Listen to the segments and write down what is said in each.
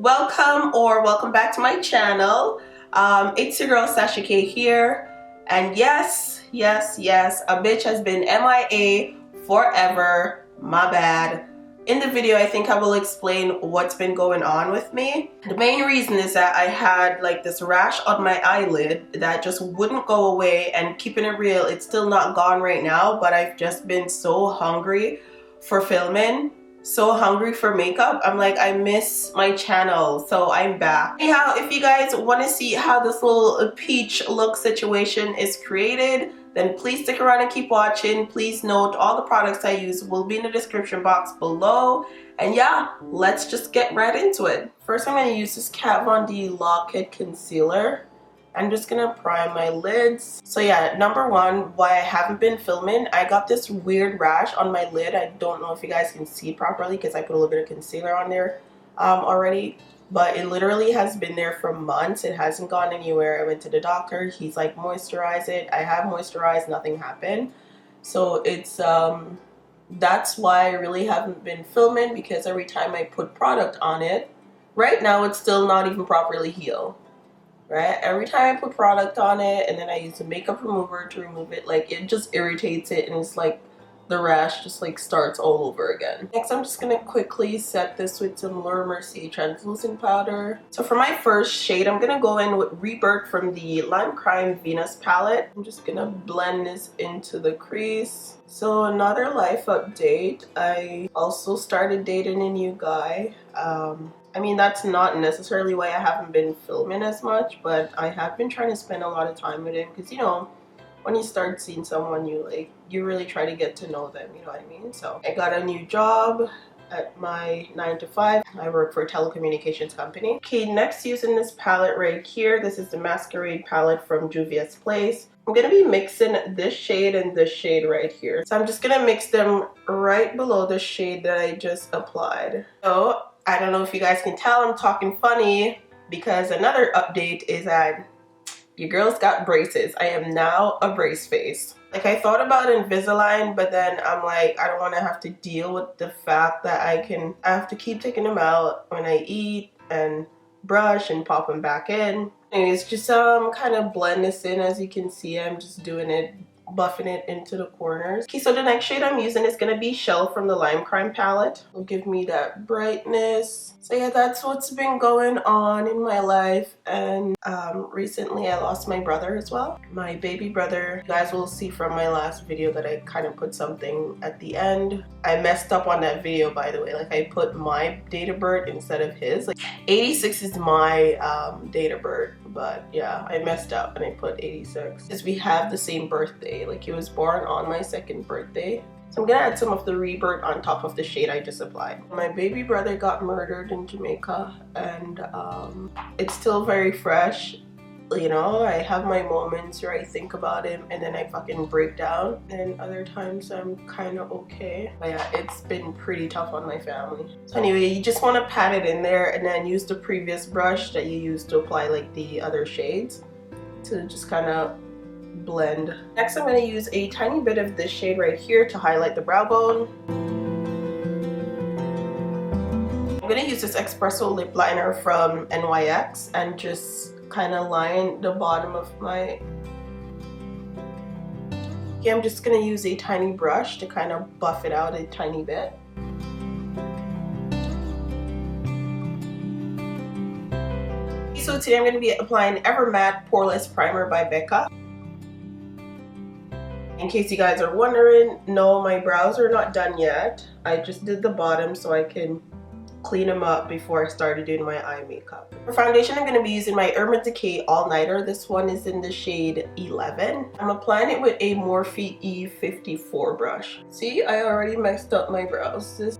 Welcome back to my channel. It's your girl Sacha K here, and yes, a bitch has been MIA forever. My bad. In the video, I think I will explain what's been going on with me. The main reason is that I had like this rash on my eyelid that just wouldn't go away, and keeping it real, it's still not gone right now, but I've just been so hungry for filming, so hungry for makeup. I'm like, I miss my channel, so I'm back. Anyhow, if you guys want to see how this little peach look situation is created, then please stick around and keep watching. Please note all the products I use will be in the description box below. And yeah, let's just get right into it. First, I'm going to use this Kat Von D Lock-It Concealer. I'm just gonna prime my lids. So yeah, number one, why I haven't been filming, I got this weird rash on my lid. I don't know if you guys can see properly because I put a little bit of concealer on there already, but it literally has been there for months. It hasn't gone anywhere. I went to the doctor, he's like, moisturize it. I have moisturized, nothing happened. So it's that's why I really haven't been filming, because every time I put product on it, right now it's still not even properly healed. Right? Every time I put product on it and then I use a makeup remover to remove it, like it just irritates it, and it's like the rash just like starts all over again. Next, I'm just gonna quickly set this with some Mercier Translucent powder. So for my first shade, I'm gonna go in with Rebirth from the Lime Crime Venus palette. I'm just gonna blend this into the crease. So another life update, I also started dating a new guy. I mean, that's not necessarily why I haven't been filming as much, but I have been trying to spend a lot of time with him, because you know, when you start seeing someone, you really try to get to know them, you know what I mean? So I got a new job at my 9 to 5. I work for a telecommunications company. Okay, next, using this palette right here. This is the Masquerade palette from Juvia's Place. I'm gonna be mixing this shade and this shade right here. So I'm just gonna mix them right below the shade that I just applied. So I don't know if you guys can tell I'm talking funny, because another update is that your girl's got braces. I am now a brace face. Like, I thought about Invisalign, but then I'm like, I don't want to have to deal with the fact that I have to keep taking them out when I eat and brush and pop them back in. Anyways, just kind of blend this in. As you can see, I'm just doing it, buffing it into the corners. Okay, so the next shade I'm using is going to be Shell from the Lime Crime palette. It'll give me that brightness. So yeah, that's what's been going on in my life. And recently I lost my brother as well. My baby brother. You guys will see from my last video that I kind of put something at the end. I messed up on that video, by the way. Like, I put my date of birth instead of his. Like, 86 is my date of birth. But yeah, I messed up and I put 86. Because we have the same birthday. Like, he was born on my second birthday. So I'm gonna add some of the Rebirth on top of the shade I just applied. My baby brother got murdered in Jamaica, and it's still very fresh. You know, I have my moments where I think about him and then I fucking break down, and other times I'm kind of okay. But yeah, it's been pretty tough on my family. So anyway, you just want to pat it in there and then use the previous brush that you used to apply like the other shades to just kind of blend. Next, I'm going to use a tiny bit of this shade right here to highlight the brow bone. I'm going to use this Expresso lip liner from NYX and just kind of line the bottom of my... Okay, I'm just going to use a tiny brush to kind of buff it out a tiny bit. So today I'm going to be applying Ever Matte Poreless Primer by Becca. In case you guys are wondering, no, my brows are not done yet. I just did the bottom so I can clean them up before I started doing my eye makeup. For foundation, I'm going to be using my Urban Decay All Nighter. This one is in the shade 11. I'm applying it with a Morphe E54 brush. See, I already messed up my brows.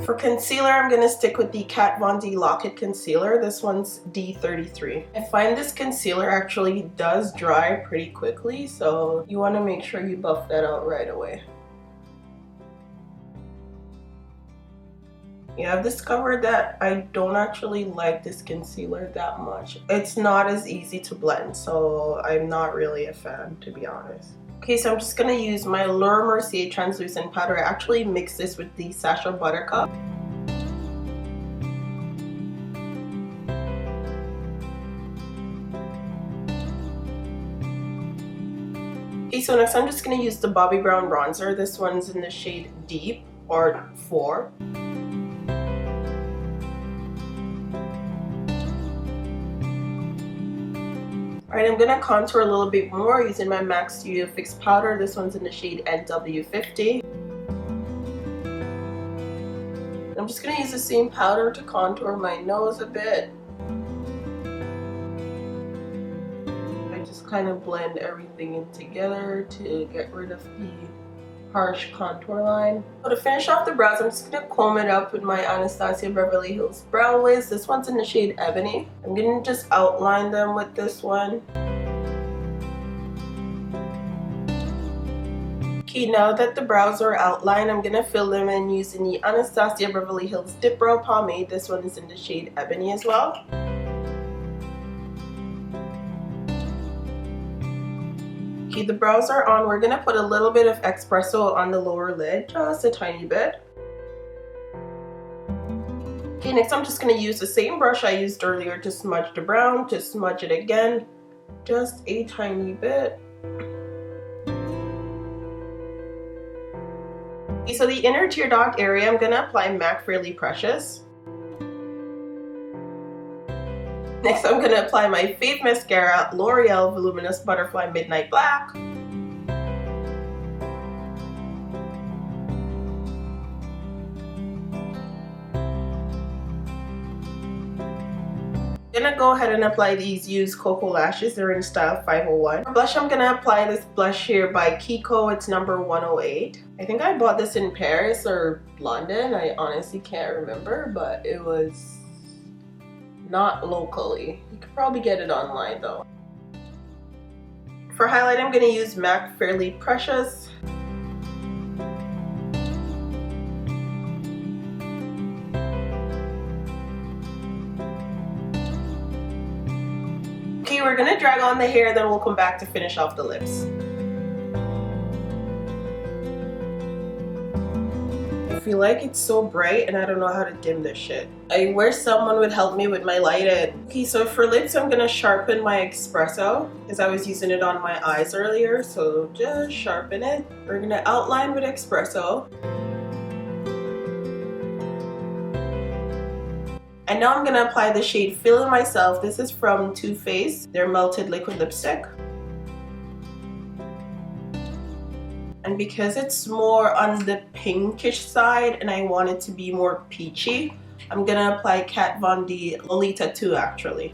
For concealer, I'm going to stick with the Kat Von D Lock-It Concealer. This one's D33. I find this concealer actually does dry pretty quickly, so you want to make sure you buff that out right away. Yeah, I've discovered that I don't actually like this concealer that much. It's not as easy to blend, so I'm not really a fan, to be honest. Okay, so I'm just gonna use my Mercier Translucent powder. I actually mixed this with the Sacha Buttercup. Okay, so next I'm just gonna use the Bobbi Brown bronzer. This one's in the shade Deep or 4. Alright, I'm gonna contour a little bit more using my MAC Studio Fix powder. This one's in the shade NW50. I'm just gonna use the same powder to contour my nose a bit. I just kind of blend everything in together to get rid of the harsh contour line. So to finish off the brows, I'm just gonna comb it up with my Anastasia Beverly Hills Brow Wiz. This one's in the shade Ebony. I'm gonna just outline them with this one. Okay, now that the brows are outlined, I'm gonna fill them in using the Anastasia Beverly Hills Dipbrow Pomade. This one is in the shade Ebony as well. Okay, the brows are on. We're gonna put a little bit of Expresso on the lower lid, just a tiny bit. Okay, next I'm just gonna use the same brush I used earlier to smudge the brown, to smudge it again, just a tiny bit. Okay, so the inner tear duct area, I'm gonna apply MAC Fairly Precious. Next, I'm gonna apply my fave mascara, L'Oreal Voluminous Butterfly Midnight Black. I'm gonna go ahead and apply these used Koko Lashes. They're in style 501. For blush, I'm gonna apply this blush here by Kiko. It's number 108. I think I bought this in Paris or London. I honestly can't remember, but it was not locally. You could probably get it online though. For highlight, I'm gonna use MAC Fairly Precious. Okay, we're gonna drag on the hair, then we'll come back to finish off the lips. I feel like it's so bright and I don't know how to dim this shit. I wish someone would help me with my lighting. Okay, so for lips, I'm gonna sharpen my Expresso because I was using it on my eyes earlier, so just sharpen it. We're gonna outline with Expresso. And now I'm gonna apply the shade Feeling Myself. This is from Too Faced, their Melted Liquid Lipstick. And because it's more on the pinkish side and I want it to be more peachy, I'm gonna apply Kat Von D Lolita 2 actually.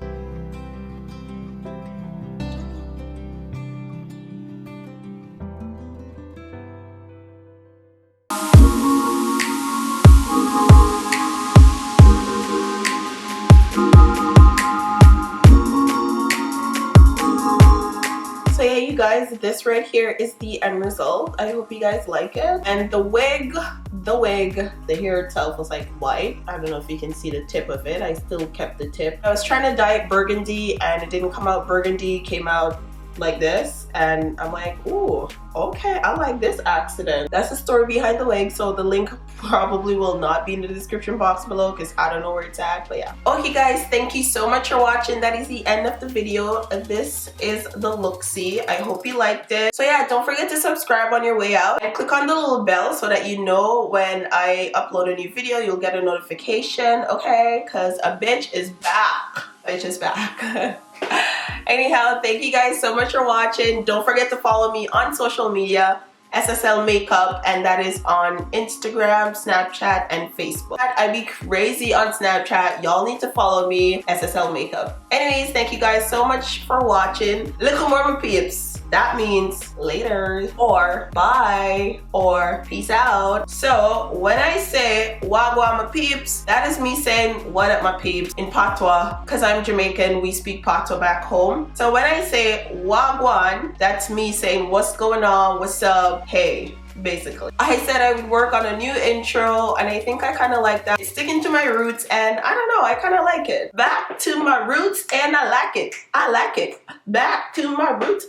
So yeah, you guys, this right here is the end result. I hope you guys like it. And the wig, the hair itself was like white. I don't know if you can see the tip of it. I still kept the tip. I was trying to dye it burgundy and it didn't come out burgundy, it came out like this, and I'm like, ooh, okay, I like this accident. That's the story behind the wig, so the link probably will not be in the description box below because I don't know where it's at, but yeah. Okay guys, thank you so much for watching. That is the end of the video. This is the look-see. I hope you liked it. So yeah, don't forget to subscribe on your way out and click on the little bell so that you know when I upload a new video, you'll get a notification, okay? Because a bitch is back. Bitch is back. Anyhow, thank you guys so much for watching. Don't forget to follow me on social media, SSL Makeup, and that is on Instagram, Snapchat, and Facebook. I be crazy on Snapchat. Y'all need to follow me, SSL Makeup. Anyways, thank you guys so much for watching. Little more my peeps. That means later, or bye, or peace out. So when I say wagwan my peeps, that is me saying what up my peeps in Patois, because I'm Jamaican, we speak Patois back home. So when I say wagwan, that's me saying what's going on, what's up, hey. Basically, I said I would work on a new intro and I think I kind of like that. It's sticking to my roots and I don't know, I kind of like it. Back to my roots and I like it. I like it. Back to my roots.